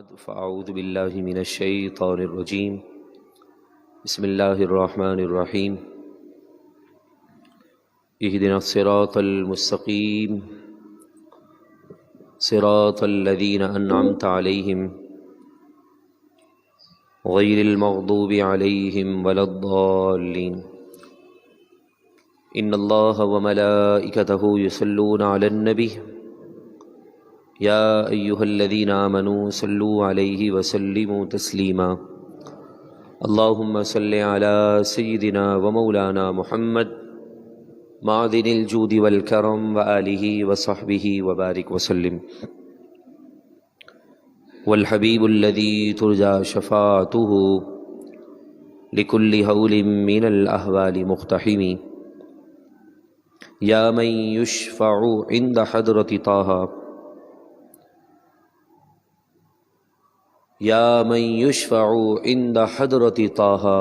بعد فاعوذ باللہ من الشیطان الرجیم بسم اللہ الرحمن الرحیم اہدنا الصراط المستقیم صراط الذین انعمت علیہم غیر المغضوب علیہم ولا الضالین ان اللہ وملائکتہ یصلون علی النبی یا ایہا الذین آمنوا صلوا علیہ وسلموا تسلیما اللہم صل علی سیدنا ومولانا محمد معدن الجود والکرم وآلہ وصحبہ وبارک وسلم والحبیب الذی ترجى شفاعته لكل هول من الأهوال مقتحم یا من یشفع عند حضرت طه یا من یشفع عند حضرت طه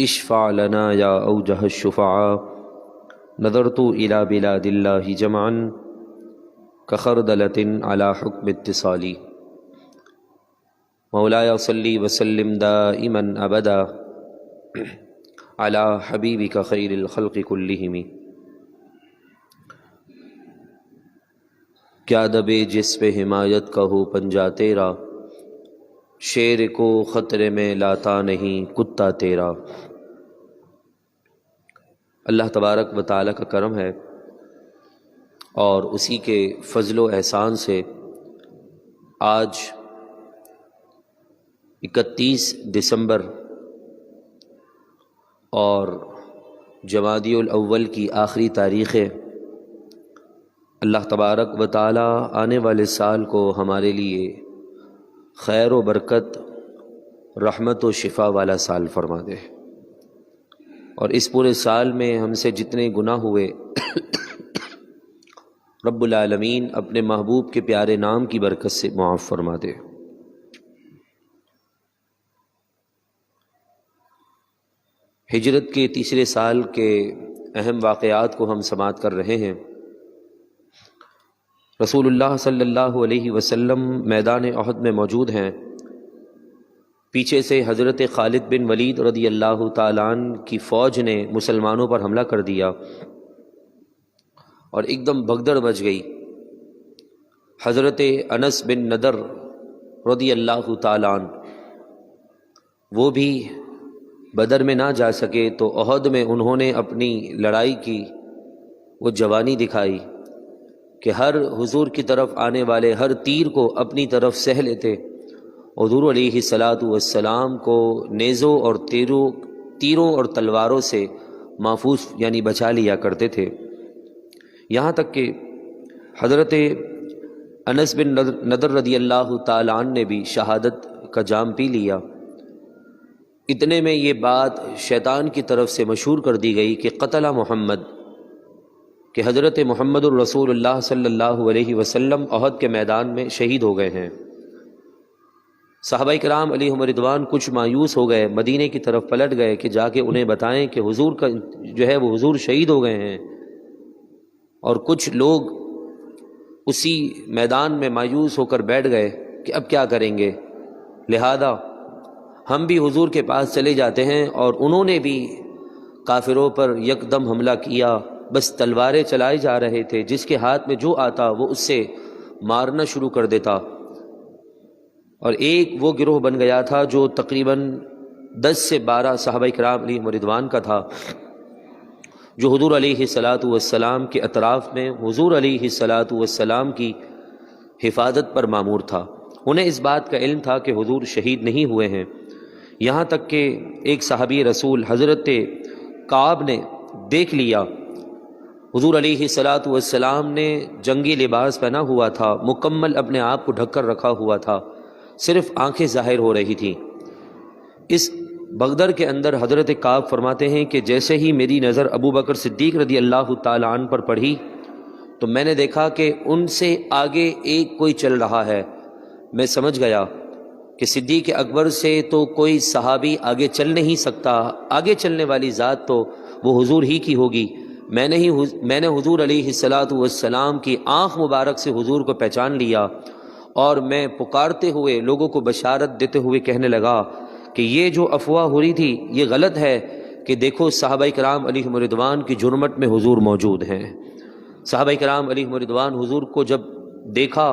اشفع لنا یا اوجہ الشفعاء نظرت الى بلاد اللہ جمعا کخردلۃ علی حکم اتصالی مولایا صلی وسلم دائما ابدا علی حبیبک خیر الخلق کلہم۔ کیا دبے جس پہ حمایت کا ہو پنجہ تیرا، شیر کو خطرے میں لاتا نہیں کتا تیرا۔ اللہ تبارک و تعالیٰ کا کرم ہے اور اسی کے فضل و احسان سے آج 31 دسمبر اور جمادی الاول کی آخری تاریخ ہے۔ اللہ تبارک و تعالیٰ آنے والے سال کو ہمارے لیے خیر و برکت، رحمت و شفا والا سال فرما دے، اور اس پورے سال میں ہم سے جتنے گناہ ہوئے رب العالمین اپنے محبوب کے پیارے نام کی برکت سے معاف فرما دے۔ ہجرت کے تیسرے سال کے اہم واقعات کو ہم سماعت کر رہے ہیں۔ رسول اللہ صلی اللہ علیہ وسلم میدان احد میں موجود ہیں، پیچھے سے حضرت خالد بن ولید رضی اللہ تعالیٰ عنہ کی فوج نے مسلمانوں پر حملہ کر دیا اور ایک دم بھگدڑ مچ گئی۔ حضرت انس بن نضر رضی اللہ تعالیٰ عنہ وہ بھی بدر میں نہ جا سکے تو احد میں انہوں نے اپنی لڑائی کی وہ جوانی دکھائی کہ ہر حضور کی طرف آنے والے ہر تیر کو اپنی طرف سہ لیتے۔ حضور علیہ السلام کو نیزوں اور تیروں اور تلواروں سے محفوظ یعنی بچا لیا کرتے تھے، یہاں تک کہ حضرت انس بن نضر رضی اللہ تعالیٰ عنہ نے بھی شہادت کا جام پی لیا۔ اتنے میں یہ بات شیطان کی طرف سے مشہور کر دی گئی کہ قتل محمد، کہ حضرت محمد الرسول اللہ صلی اللہ علیہ وسلم احد کے میدان میں شہید ہو گئے ہیں۔ صحابہ کرام علیہم رضوان کچھ مایوس ہو گئے، مدینے کی طرف پلٹ گئے کہ جا کے انہیں بتائیں کہ حضور کا جو ہے وہ حضور شہید ہو گئے ہیں، اور کچھ لوگ اسی میدان میں مایوس ہو کر بیٹھ گئے کہ اب کیا کریں گے، لہذا ہم بھی حضور کے پاس چلے جاتے ہیں، اور انہوں نے بھی کافروں پر یکدم حملہ کیا۔ بس تلواریں چلائے جا رہے تھے، جس کے ہاتھ میں جو آتا وہ اس سے مارنا شروع کر دیتا، اور ایک وہ گروہ بن گیا تھا جو تقریباً 10 سے 12 صحابہ کرام علیہم رضوان کا تھا، جو حضور علیہ السلام کے اطراف میں حضور علیہ السلام کی حفاظت پر مامور تھا۔ انہیں اس بات کا علم تھا کہ حضور شہید نہیں ہوئے ہیں، یہاں تک کہ ایک صحابی رسول حضرت کعب نے دیکھ لیا حضور علیہ السلام نے جنگی لباس پہنا ہوا تھا، مکمل اپنے آپ کو ڈھک کر رکھا ہوا تھا، صرف آنکھیں ظاہر ہو رہی تھیں۔ اس بغدر کے اندر حضرت کعب فرماتے ہیں کہ جیسے ہی میری نظر ابو بکر صدیق رضی اللہ تعالیٰ عنہ پر پڑھی تو میں نے دیکھا کہ ان سے آگے ایک کوئی چل رہا ہے۔ میں سمجھ گیا کہ صدیق اکبر سے تو کوئی صحابی آگے چل نہیں سکتا، آگے چلنے والی ذات تو وہ حضور ہی کی ہوگی۔ میں نے حضور علیہ السلام کی آنکھ مبارک سے حضور کو پہچان لیا، اور میں پکارتے ہوئے لوگوں کو بشارت دیتے ہوئے کہنے لگا کہ یہ جو افواہ ہو رہی تھی یہ غلط ہے، کہ دیکھو صحابہ کرام علیہم رضوان کی جرمٹ میں حضور موجود ہیں۔ صحابہ کرام علیہم رضوان حضور کو جب دیکھا،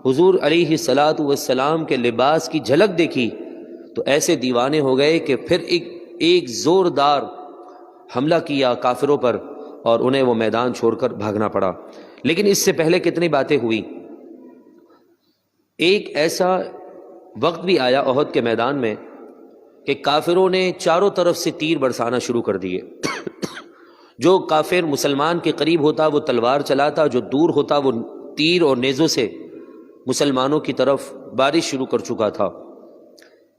حضور علیہ الصلاۃ والسلام کے لباس کی جھلک دیکھی تو ایسے دیوانے ہو گئے کہ پھر ایک زوردار حملہ کیا کافروں پر اور انہیں وہ میدان چھوڑ کر بھاگنا پڑا۔ لیکن اس سے پہلے کتنی باتیں ہوئی۔ ایک ایسا وقت بھی آیا احد کے میدان میں کہ کافروں نے چاروں طرف سے تیر برسانا شروع کر دیے۔ جو کافر مسلمان کے قریب ہوتا وہ تلوار چلاتا، جو دور ہوتا وہ تیر اور نیزوں سے مسلمانوں کی طرف بارش شروع کر چکا تھا،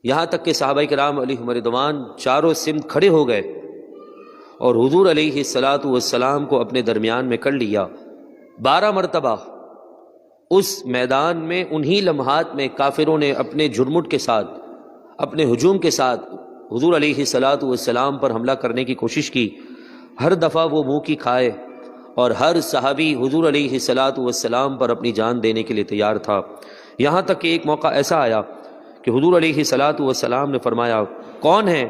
یہاں تک کہ صحابہ کرام علیہم رضوان چاروں سمت کھڑے ہو گئے اور حضور علیہ الصلاۃ والسلام کو اپنے درمیان میں کر لیا۔ 12 مرتبہ اس میدان میں انہی لمحات میں کافروں نے اپنے جرمٹ کے ساتھ، اپنے ہجوم کے ساتھ حضور علیہ الصلاۃ والسلام پر حملہ کرنے کی کوشش کی۔ ہر دفعہ وہ منہ کی کھائے اور ہر صحابی حضور علیہ الصلاۃ والسلام پر اپنی جان دینے کے لیے تیار تھا، یہاں تک کہ ایک موقع ایسا آیا کہ حضور علیہ الصلاۃ والسلام نے فرمایا، کون ہے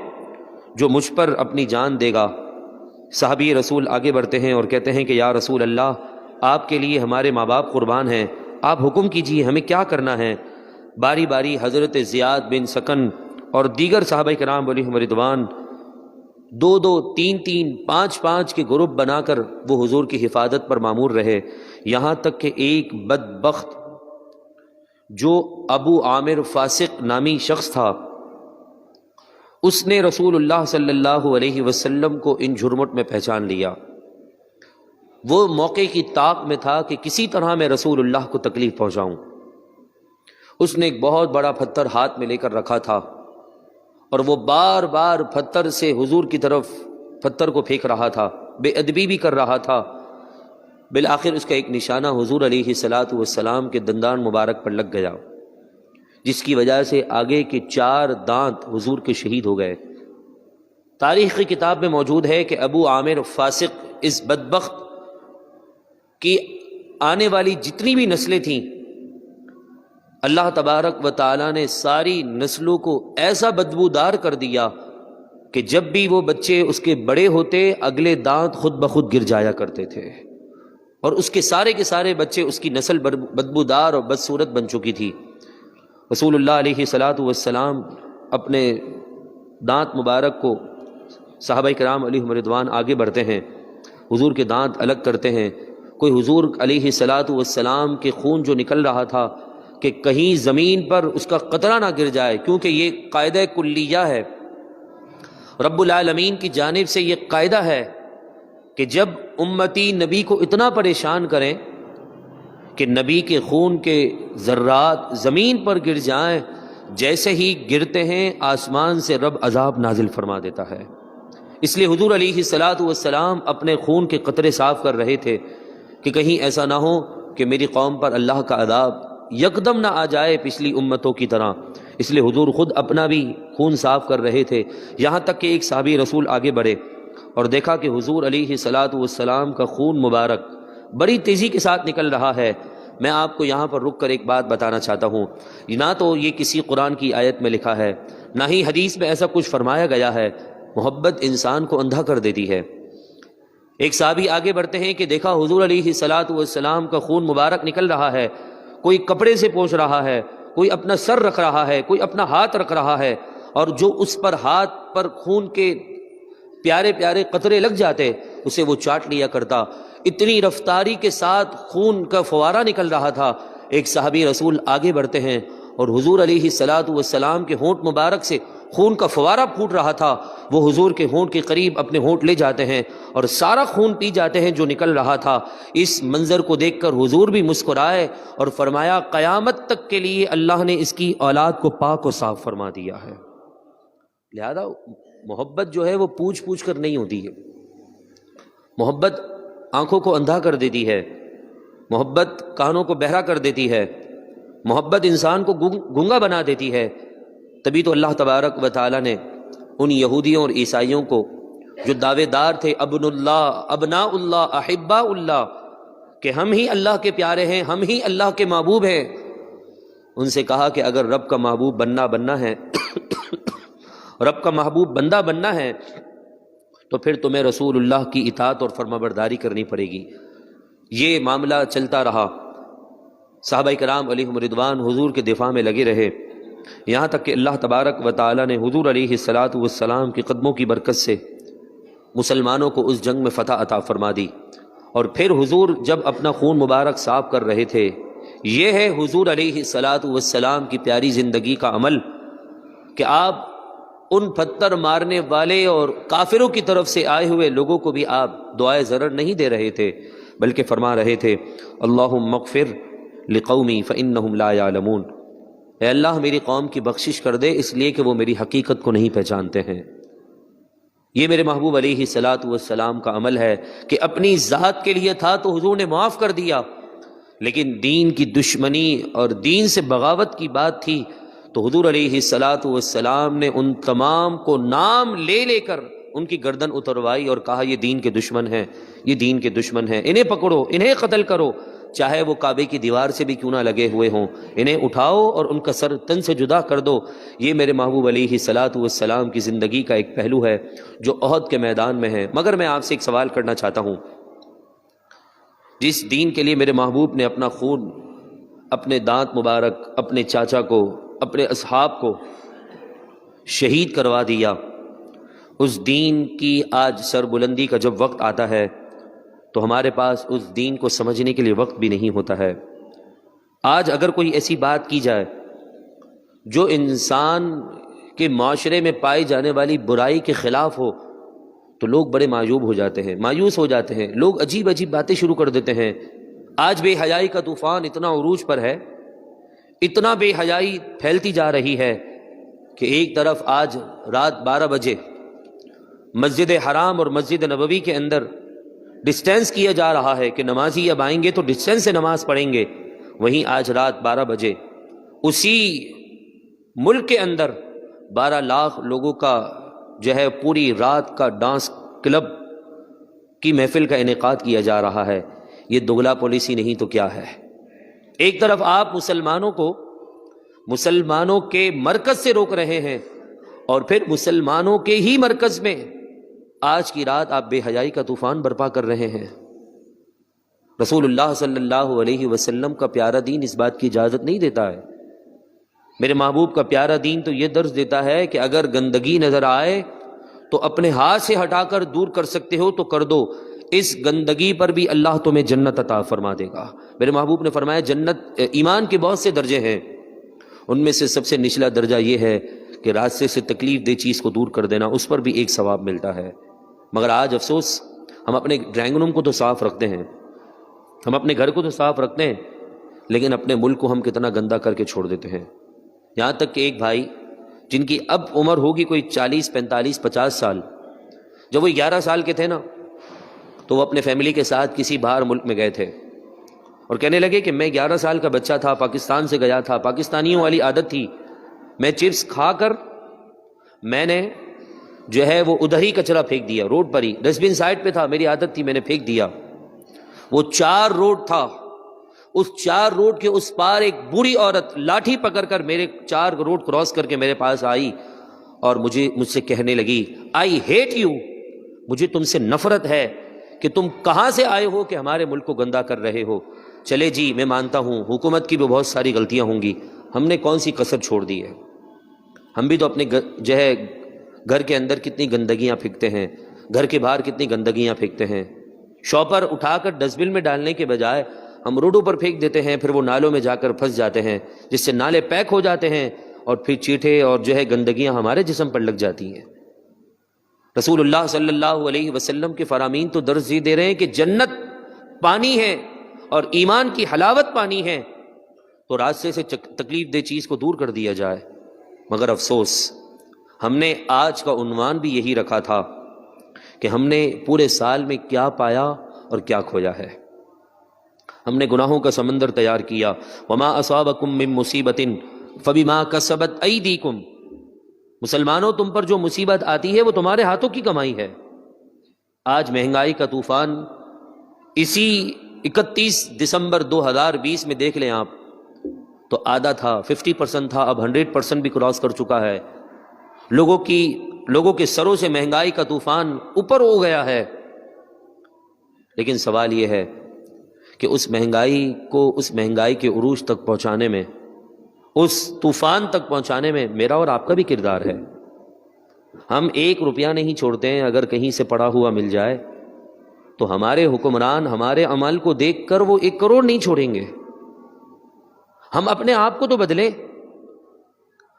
جو مجھ پر اپنی جان دے گا؟ صحابی رسول آگے بڑھتے ہیں اور کہتے ہیں کہ یا رسول اللہ، آپ کے لیے ہمارے ماں باپ قربان ہیں، آپ حکم کیجیے ہمیں کیا کرنا ہے۔ باری باری حضرت زیاد بن سکن اور دیگر صحابہ کرام علیہم رضوان 2-2 3-3 5-5 کے گروپ بنا کر وہ حضور کی حفاظت پر مامور رہے، یہاں تک کہ ایک بدبخت جو ابو عامر فاسق نامی شخص تھا، اس نے رسول اللہ صلی اللہ علیہ وسلم کو ان جھرمٹ میں پہچان لیا۔ وہ موقع کی طاق میں تھا کہ کسی طرح میں رسول اللہ کو تکلیف پہنچاؤں۔ اس نے ایک بہت بڑا پتھر ہاتھ میں لے کر رکھا تھا اور وہ بار بار پتھر سے حضور کی طرف پتھر کو پھینک رہا تھا، بے ادبی بھی کر رہا تھا۔ بالآخر اس کا ایک نشانہ حضور علیہ الصلاۃ والسلام کے دندان مبارک پر لگ گیا، جس کی وجہ سے آگے کے 4 دانت حضور کے شہید ہو گئے۔ تاریخ کی کتاب میں موجود ہے کہ ابو عامر فاسق اس بدبخت کی آنے والی جتنی بھی نسلیں تھیں، اللہ تبارک و تعالیٰ نے ساری نسلوں کو ایسا بدبودار کر دیا کہ جب بھی وہ بچے اس کے بڑے ہوتے اگلے دانت خود بخود گر جایا کرتے تھے، اور اس کے سارے بچے اس کی نسل بدبودار اور بدصورت بن چکی تھی۔ رسول اللہ علیہ الصلاۃ والسلام اپنے دانت مبارک کو، صحابہ کرام علیہم رضوان آگے بڑھتے ہیں، حضور کے دانت الگ کرتے ہیں۔ کوئی حضور علیہ الصلاۃ والسلام کے خون جو نکل رہا تھا کہ کہیں زمین پر اس کا قطرہ نہ گر جائے، کیونکہ یہ قاعدہ کلیہ ہے، رب العالمین کی جانب سے یہ قاعدہ ہے کہ جب امتی نبی کو اتنا پریشان کریں کہ نبی کے خون کے ذرات زمین پر گر جائیں، جیسے ہی گرتے ہیں آسمان سے رب عذاب نازل فرما دیتا ہے۔ اس لیے حضور علیہ الصلاۃ والسلام اپنے خون کے قطرے صاف کر رہے تھے کہ کہیں ایسا نہ ہو کہ میری قوم پر اللہ کا عذاب یکدم نہ آ جائے پچھلی امتوں کی طرح۔ اس لیے حضور خود اپنا بھی خون صاف کر رہے تھے، یہاں تک کہ ایک صحابی رسول آگے بڑھے اور دیکھا کہ حضور علیہ الصلاۃ والسلام کا خون مبارک بڑی تیزی کے ساتھ نکل رہا ہے۔ میں آپ کو یہاں پر رک کر ایک بات بتانا چاہتا ہوں، نہ تو یہ کسی قرآن کی آیت میں لکھا ہے، نہ ہی حدیث میں ایسا کچھ فرمایا گیا ہے۔ محبت انسان کو اندھا کر دیتی ہے۔ ایک صحابی آگے بڑھتے ہیں کہ دیکھا حضور علیہ الصلاۃ والسلام کا خون مبارک نکل رہا ہے، کوئی کپڑے سے پوچھ رہا ہے، کوئی اپنا سر رکھ رہا ہے، کوئی اپنا ہاتھ رکھ رہا ہے، اور جو اس پر ہاتھ پر خون کے پیارے پیارے قطرے لگ جاتے اسے وہ چاٹ لیا کرتا۔ اتنی رفتاری کے ساتھ خون کا فوارہ نکل رہا تھا۔ ایک صحابی رسول آگے بڑھتے ہیں اور حضور علیہ الصلاۃ والسلام کے ہونٹ مبارک سے خون کا فوارہ پھوٹ رہا تھا، وہ حضور کے ہونٹ کے قریب اپنے ہونٹ لے جاتے ہیں اور سارا خون پی جاتے ہیں جو نکل رہا تھا۔ اس منظر کو دیکھ کر حضور بھی مسکرائے اور فرمایا قیامت تک کے لیے اللہ نے اس کی اولاد کو پاک و صاف فرما دیا ہے۔ لہذا محبت جو ہے وہ پوچھ پوچھ کر نہیں ہوتی ہے، محبت آنکھوں کو اندھا کر دیتی ہے، محبت کانوں کو بہرا کر دیتی ہے، محبت انسان کو گنگا بنا دیتی ہے۔ تبھی تو اللہ تبارک و تعالیٰ نے ان یہودیوں اور عیسائیوں کو جو دعوے دار تھے ابن اللہ، ابناء اللہ، احباء اللہ، کہ ہم ہی اللہ کے پیارے ہیں، ہم ہی اللہ کے محبوب ہیں، ان سے کہا کہ اگر رب کا محبوب بننا ہے رب کا محبوب بندہ بننا ہے تو پھر تمہیں رسول اللہ کی اطاعت اور فرمانبرداری کرنی پڑے گی۔ یہ معاملہ چلتا رہا، صحابہ کرام علیہم رضوان حضور کے دفاع میں لگے رہے، یہاں تک کہ اللہ تبارک و تعالی نے حضور علیہ الصلاۃ والسلام کے قدموں کی برکت سے مسلمانوں کو اس جنگ میں فتح عطا فرما دی۔ اور پھر حضور جب اپنا خون مبارک صاف کر رہے تھے، یہ ہے حضور علیہ الصلاۃ والسلام کی پیاری زندگی کا عمل کہ آپ ان پتھر مارنے والے اور کافروں کی طرف سے آئے ہوئے لوگوں کو بھی آپ دعائے ضرر نہیں دے رہے تھے، بلکہ فرما رہے تھے اللہم اغفر لقومی فانہم لا یعلمون، اے اللہ میری قوم کی بخشش کر دے اس لیے کہ وہ میری حقیقت کو نہیں پہچانتے ہیں۔ یہ میرے محبوب علیہ الصلاۃ والسلام کا عمل ہے کہ اپنی ذات کے لیے تھا تو حضور نے معاف کر دیا، لیکن دین کی دشمنی اور دین سے بغاوت کی بات تھی تو حضور علیہ الصلاۃ والسلام نے ان تمام کو نام لے لے کر ان کی گردن اتروائی اور کہا یہ دین کے دشمن ہیں، یہ دین کے دشمن ہیں، انہیں پکڑو، انہیں قتل کرو، چاہے وہ کعبے کی دیوار سے بھی کیوں نہ لگے ہوئے ہوں، انہیں اٹھاؤ اور ان کا سر تن سے جدا کر دو۔ یہ میرے محبوب علیہ الصلاۃ والسلام کی زندگی کا ایک پہلو ہے جو احد کے میدان میں ہے۔ مگر میں آپ سے ایک سوال کرنا چاہتا ہوں، جس دین کے لیے میرے محبوب نے اپنا خون، اپنے دانت مبارک، اپنے چاچا کو، اپنے اصحاب کو شہید کروا دیا، اس دین کی آج سربلندی کا جب وقت آتا ہے تو ہمارے پاس اس دین کو سمجھنے کے لیے وقت بھی نہیں ہوتا ہے۔ آج اگر کوئی ایسی بات کی جائے جو انسان کے معاشرے میں پائی جانے والی برائی کے خلاف ہو تو لوگ بڑے معیوب ہو جاتے ہیں، مایوس ہو جاتے ہیں، لوگ عجیب عجیب باتیں شروع کر دیتے ہیں۔ آج بے حیائی کا طوفان اتنا عروج پر ہے، اتنا بے حیائی پھیلتی جا رہی ہے کہ ایک طرف آج رات 12 بجے مسجد حرام اور مسجد نبوی کے اندر ڈسٹینس کیا جا رہا ہے کہ نمازی اب آئیں گے تو ڈسٹینس سے نماز پڑھیں گے، وہیں آج رات 12 بجے اسی ملک کے اندر 12 لاکھ لوگوں کا جو ہے پوری رات کا ڈانس کلب کی محفل کا انعقاد کیا جا رہا ہے۔ یہ دوگلا پالیسی نہیں تو کیا ہے؟ ایک طرف آپ مسلمانوں کو مسلمانوں کے مرکز سے روک رہے ہیں اور پھر مسلمانوں کے ہی مرکز میں آج کی رات آپ بے حیائی کا طوفان برپا کر رہے ہیں۔ رسول اللہ صلی اللہ علیہ وسلم کا پیارا دین اس بات کی اجازت نہیں دیتا ہے۔ میرے محبوب کا پیارا دین تو یہ درس دیتا ہے کہ اگر گندگی نظر آئے تو اپنے ہاتھ سے ہٹا کر دور کر سکتے ہو تو کر دو، اس گندگی پر بھی اللہ تمہیں جنت عطا فرما دے گا۔ میرے محبوب نے فرمایا جنت ایمان کے بہت سے درجے ہیں، ان میں سے سب سے نچلا درجہ یہ ہے کہ راستے سے تکلیف دہ چیز کو دور کر دینا، اس پر بھی ایک ثواب ملتا ہے۔ مگر آج افسوس، ہم اپنے ڈرائنگ روم کو تو صاف رکھتے ہیں، ہم اپنے گھر کو تو صاف رکھتے ہیں، لیکن اپنے ملک کو ہم کتنا گندا کر کے چھوڑ دیتے ہیں۔ یہاں تک کہ ایک بھائی جن کی اب عمر ہوگی کوئی 40 45 50 سال، جب وہ 11 سال کے تھے نا تو وہ اپنے فیملی کے ساتھ کسی باہر ملک میں گئے تھے اور کہنے لگے کہ میں 11 سال کا بچہ تھا، پاکستان سے گیا تھا، پاکستانیوں والی عادت تھی، میں چپس کھا کر میں نے جو ہے وہ ادھر ہی کچرا پھینک دیا، روڈ پر ہی، ڈسٹ بن سائڈ پہ تھا، میری عادت تھی، میں نے پھینک دیا۔ وہ 4 روڈ تھا، اس 4 روڈ کے اس پار ایک بوڑھی عورت لاٹھی پکڑ کر میرے 4 روڈ کراس کر کے میرے پاس آئی اور مجھ سے کہنے لگی آئی ہیٹ یو، مجھے تم سے نفرت ہے کہ تم کہاں سے آئے ہو کہ ہمارے ملک کو گندا کر رہے ہو۔ چلے جی میں مانتا ہوں حکومت کی بھی بہت ساری غلطیاں ہوں گی، ہم نے کون سی کسر چھوڑ دی ہے؟ ہم بھی تو اپنے جو ہے گھر کے اندر کتنی گندگیاں پھینکتے ہیں، گھر کے باہر کتنی گندگیاں پھینکتے ہیں، شاپر اٹھا کر ڈسٹ بن میں ڈالنے کے بجائے ہم روڈوں پر پھینک دیتے ہیں، پھر وہ نالوں میں جا کر پھنس جاتے ہیں جس سے نالے پیک ہو جاتے ہیں اور پھر چیٹے اور جو ہے گندگیاں ہمارے جسم پر لگ جاتی ہیں۔ رسول اللہ صلی اللہ علیہ وسلم کے فرامین تو درس یہ دے رہے ہیں کہ جنت پانی ہے اور ایمان کی حلاوت پانی ہے، تو راستے سے تکلیف دہ چیز کو دور کر دیا جائے۔ مگر افسوس، ہم نے آج کا عنوان بھی یہی رکھا تھا کہ ہم نے پورے سال میں کیا پایا اور کیا کھویا ہے۔ ہم نے گناہوں کا سمندر تیار کیا، وما اصابکم من مصیبت فبما کسبت ایدیکم، مسلمانوں تم پر جو مصیبت آتی ہے وہ تمہارے ہاتھوں کی کمائی ہے۔ آج مہنگائی کا طوفان اسی 31 دسمبر 2020 میں دیکھ لیں آپ، تو آدھا تھا، 50% تھا، اب 100% بھی کراس کر چکا ہے۔ لوگوں کے سروں سے مہنگائی کا طوفان اوپر ہو گیا ہے۔ لیکن سوال یہ ہے کہ اس مہنگائی کے عروج تک پہنچانے میں، اس طوفان تک پہنچانے میں میرا اور آپ کا بھی کردار ہے۔ ہم 1 روپیہ نہیں چھوڑتے ہیں، اگر کہیں سے پڑا ہوا مل جائے تو ہمارے حکمران ہمارے عمل کو دیکھ کر وہ 1 کروڑ نہیں چھوڑیں گے۔ ہم اپنے آپ کو تو بدلیں۔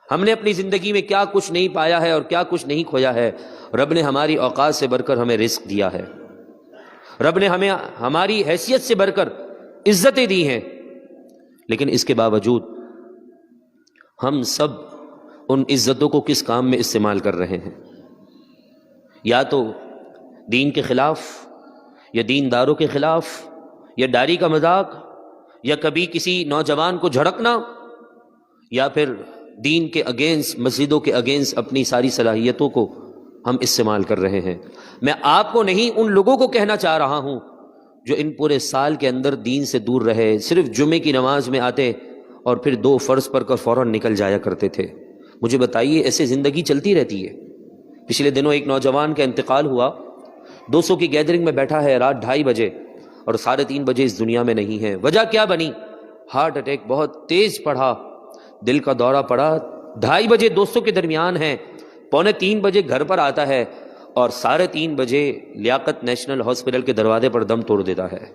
ہم نے اپنی زندگی میں کیا کچھ نہیں پایا ہے اور کیا کچھ نہیں کھویا ہے۔ رب نے ہماری اوقات سے بڑھ کر ہمیں رزق دیا ہے، رب نے ہمیں ہماری حیثیت سے بڑھ کر عزتیں دی ہیں، لیکن اس کے باوجود ہم سب ان عزتوں کو کس کام میں استعمال کر رہے ہیں؟ یا تو دین کے خلاف، یا دینداروں کے خلاف، یا داڑھی کا مذاق، یا کبھی کسی نوجوان کو جھڑکنا، یا پھر دین کے اگینسٹ، مسجدوں کے اگینسٹ اپنی ساری صلاحیتوں کو ہم استعمال کر رہے ہیں۔ میں آپ کو نہیں، ان لوگوں کو کہنا چاہ رہا ہوں جو ان پورے سال کے اندر دین سے دور رہے، صرف جمعے کی نماز میں آتے اور پھر 2 فرض پڑھ کر فوراً نکل جایا کرتے تھے۔ مجھے بتائیے ایسے زندگی چلتی رہتی ہے؟ پچھلے دنوں ایک نوجوان کا انتقال ہوا، 200 کی گیدرنگ میں بیٹھا ہے رات 2:30 بجے اور 3:30 بجے اس دنیا میں نہیں ہے۔ وجہ کیا بنی؟ ہارٹ اٹیک بہت تیز پڑا، دل کا دورہ پڑا۔ 2:30 بجے دوستوں کے درمیان ہے، 2:45 بجے گھر پر آتا ہے اور 3:30 بجے لیاقت نیشنل ہاسپٹل کے دروازے پر دم توڑ دیتا ہے۔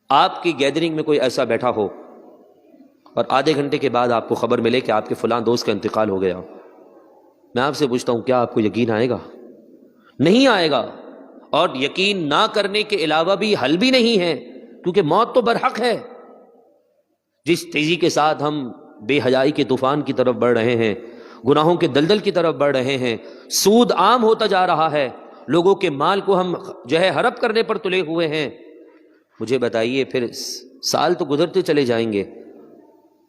آپ کی گیدرنگ میں کوئی ایسا بیٹھا ہو اور آدھے گھنٹے کے بعد آپ کو خبر ملے کہ آپ کے فلاں دوست کا انتقال ہو گیا، میں آپ سے پوچھتا ہوں کیا آپ کو یقین آئے گا؟ نہیں آئے گا۔ اور یقین نہ کرنے کے علاوہ بھی حل بھی نہیں ہے، کیونکہ موت تو برحق ہے۔ جس تیزی کے ساتھ ہم بے حیائی کے طوفان کی طرف بڑھ رہے ہیں، گناہوں کے دلدل کی طرف بڑھ رہے ہیں، سود عام ہوتا جا رہا ہے، لوگوں کے مال کو ہم ہڑپ کرنے پر تلے ہوئے ہیں، مجھے بتائیے پھر سال تو گزرتے چلے جائیں گے،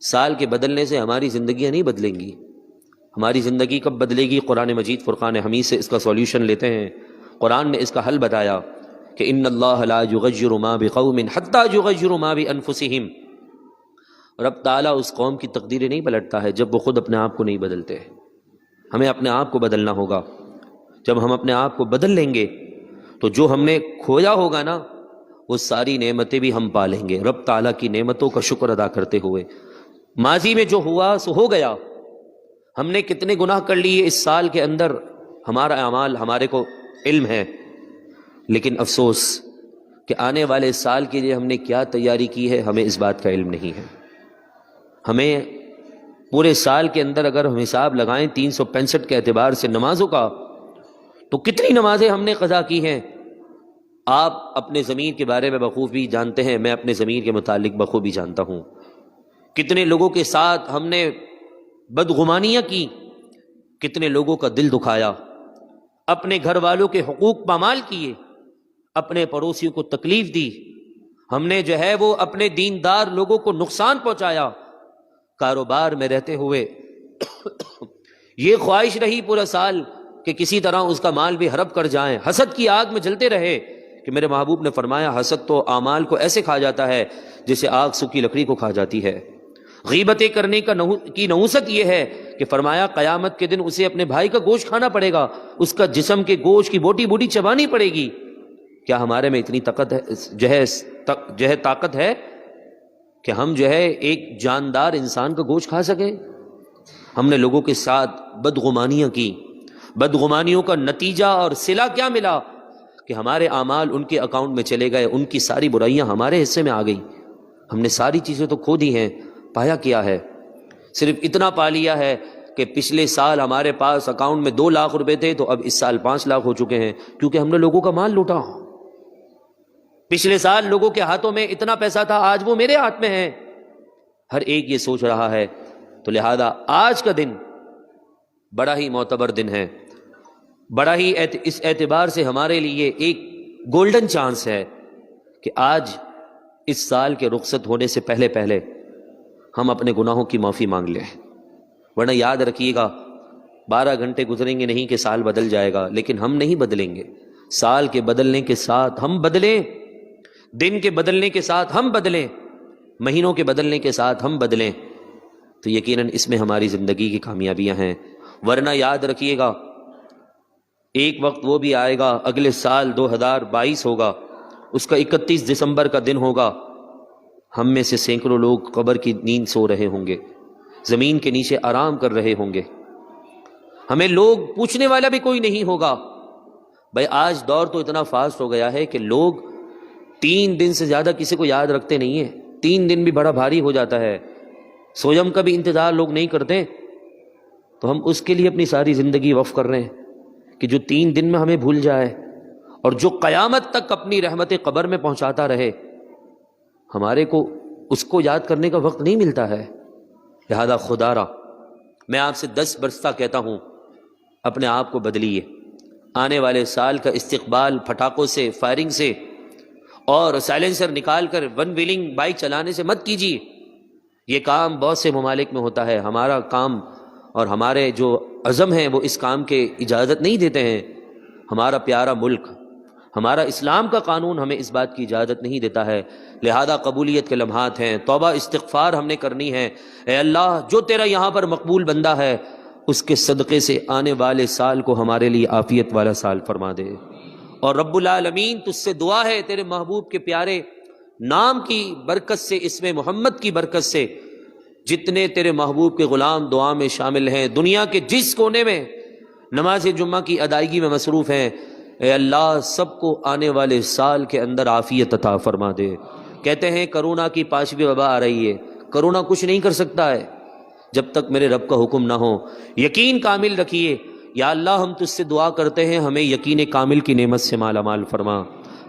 سال کے بدلنے سے ہماری زندگیاں نہیں بدلیں گی۔ ہماری زندگی کب بدلے گی؟ قرآن مجید فرقان حمید سے اس کا سولوشن لیتے ہیں۔ قرآن نے اس کا حل بتایا کہ ان اللہ لا یغیر ما بقوم حتی یغیروا ما بانفسہم۔ رب تعالیٰ اس قوم کی تقدیریں نہیں پلٹتا ہے جب وہ خود اپنے آپ کو نہیں بدلتے۔ ہمیں اپنے آپ کو بدلنا ہوگا۔ جب ہم اپنے آپ کو بدل لیں گے تو جو ہم نے کھویا ہوگا نا، وہ ساری نعمتیں بھی ہم پا لیں گے، رب تعالیٰ کی نعمتوں کا شکر ادا کرتے ہوئے۔ ماضی میں جو ہوا سو ہو گیا، ہم نے کتنے گناہ کر لیے اس سال کے اندر، ہمارا اعمال ہمارے کو علم ہے، لیکن افسوس کہ آنے والے سال کے لیے ہم نے کیا تیاری کی ہے، ہمیں اس بات کا علم نہیں ہے۔ ہمیں پورے سال کے اندر اگر ہم حساب لگائیں 365 کے اعتبار سے نمازوں کا، تو کتنی نمازیں ہم نے قضا کی ہیں۔ آپ اپنے ضمیر کے بارے میں بخوبی جانتے ہیں، میں اپنے ضمیر کے متعلق بخوبی جانتا ہوں۔ کتنے لوگوں کے ساتھ ہم نے بدگمانیاں کی، کتنے لوگوں کا دل دکھایا، اپنے گھر والوں کے حقوق پامال کیے، اپنے پڑوسیوں کو تکلیف دی، ہم نے وہ اپنے دیندار لوگوں کو نقصان پہنچایا۔ کاروبار میں رہتے ہوئے یہ خواہش رہی پورا سال کہ کسی طرح اس کا مال بھی ہڑپ کر جائیں، حسد کی آگ میں جلتے رہے کہ میرے محبوب نے فرمایا حسد تو اعمال کو ایسے کھا جاتا ہے جیسے آگ سوکھی لکڑی کو کھا جاتی ہے۔ غیبتیں کرنے کی نحوست یہ ہے کہ فرمایا قیامت کے دن اسے اپنے بھائی کا گوشت کھانا پڑے گا، اس کا جسم کے گوشت کی بوٹی بوٹی چبانی پڑے گی۔ کیا ہمارے میں اتنی طاقت ہے کہ ہم ایک جاندار انسان کا گوشت کھا سکیں؟ ہم نے لوگوں کے ساتھ بدگمانیاں کی، بدگمانیوں کا نتیجہ اور صلہ کیا ملا کہ ہمارے اعمال ان کے اکاؤنٹ میں چلے گئے، ان کی ساری برائیاں ہمارے حصے میں آ گئی۔ ہم نے ساری چیزیں تو کھو دی ہیں، پایا کیا ہے؟ صرف اتنا پا لیا ہے کہ پچھلے سال ہمارے پاس اکاؤنٹ میں 2 لاکھ روپے تھے تو اب اس سال 5 لاکھ ہو چکے ہیں، کیونکہ ہم نے لوگوں کا مال لوٹا۔ پچھلے سال لوگوں کے ہاتھوں میں اتنا پیسہ تھا، آج وہ میرے ہاتھ میں ہے۔ ہر ایک یہ سوچ رہا ہے، تو لہذا آج کا دن بڑا ہی معتبر دن ہے، بڑا ہی اس اعتبار سے ہمارے لیے ایک گولڈن چانس ہے کہ آج اس سال کے رخصت ہونے سے پہلے پہلے ہم اپنے گناہوں کی معافی مانگ لیں، ورنہ یاد رکھیے گا 12 گھنٹے گزریں گے نہیں کہ سال بدل جائے گا، لیکن ہم نہیں بدلیں گے۔ سال کے بدلنے کے ساتھ ہم بدلیں، دن کے بدلنے کے ساتھ ہم بدلیں، مہینوں کے بدلنے کے ساتھ ہم بدلیں تو یقیناً اس میں ہماری زندگی کی کامیابیاں ہیں. ورنہ یاد رکھیے گا ایک وقت وہ بھی آئے گا، اگلے سال 2022 ہوگا، اس کا 31 دسمبر کا دن ہوگا، ہم میں سے سینکڑوں لوگ قبر کی نیند سو رہے ہوں گے، زمین کے نیچے آرام کر رہے ہوں گے، ہمیں لوگ پوچھنے والا بھی کوئی نہیں ہوگا. بھائی آج دور تو اتنا فاسٹ ہو گیا ہے کہ لوگ 3 دن سے زیادہ کسی کو یاد رکھتے نہیں ہیں. 3 دن بھی بڑا بھاری ہو جاتا ہے، سویم کا بھی انتظار لوگ نہیں کرتے. تو ہم اس کے لیے اپنی ساری زندگی وقف کر رہے ہیں کہ جو 3 دن میں ہمیں بھول جائے اور جو قیامت تک اپنی رحمت قبر میں پہنچاتا رہے، ہمارے کو اس کو یاد کرنے کا وقت نہیں ملتا ہے. لہذا خدا را میں آپ سے 10 برسہ کہتا ہوں، اپنے آپ کو بدلیے. آنے والے سال کا استقبال پٹاخوں سے، فائرنگ سے اور سائلنسر نکال کر ون ویلنگ بائک چلانے سے مت کیجیے. یہ کام بہت سے ممالک میں ہوتا ہے، ہمارا کام اور ہمارے جو عزم ہیں وہ اس کام کے اجازت نہیں دیتے ہیں. ہمارا پیارا ملک، ہمارا اسلام کا قانون ہمیں اس بات کی اجازت نہیں دیتا ہے. لہذا قبولیت کے لمحات ہیں، توبہ استغفار ہم نے کرنی ہے. اے اللہ، جو تیرا یہاں پر مقبول بندہ ہے اس کے صدقے سے آنے والے سال کو ہمارے لیے عافیت والا سال فرما دے. اور رب العالمین تجھ سے دعا ہے تیرے محبوب کے پیارے نام کی برکت سے، اسم محمد کی برکت سے، جتنے تیرے محبوب کے غلام دعا میں شامل ہیں، دنیا کے جس کونے میں نماز جمعہ کی ادائیگی میں مصروف ہیں، اے اللہ سب کو آنے والے سال کے اندر عافیت عطا فرما دے. کہتے ہیں کرونا کی 5ویں وبا آ رہی ہے، کرونا کچھ نہیں کر سکتا ہے جب تک میرے رب کا حکم نہ ہو. یقین کامل رکھیے. یا اللہ ہم تجھ سے دعا کرتے ہیں ہمیں یقین کامل کی نعمت سے مالا مال فرما،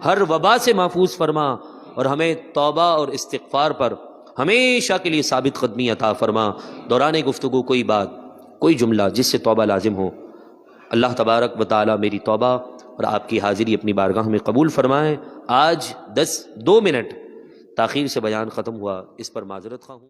ہر وبا سے محفوظ فرما، اور ہمیں توبہ اور استغفار پر ہمیشہ کے لیے ثابت قدمی عطا فرما. دوران گفتگو کوئی بات، کوئی جملہ جس سے توبہ لازم ہو، اللہ تبارک و تعالی میری توبہ اور آپ کی حاضری اپنی بارگاہ میں قبول فرمائیں. آج 2 منٹ تاخیر سے بیان ختم ہوا، اس پر معذرت خواہ ہوں.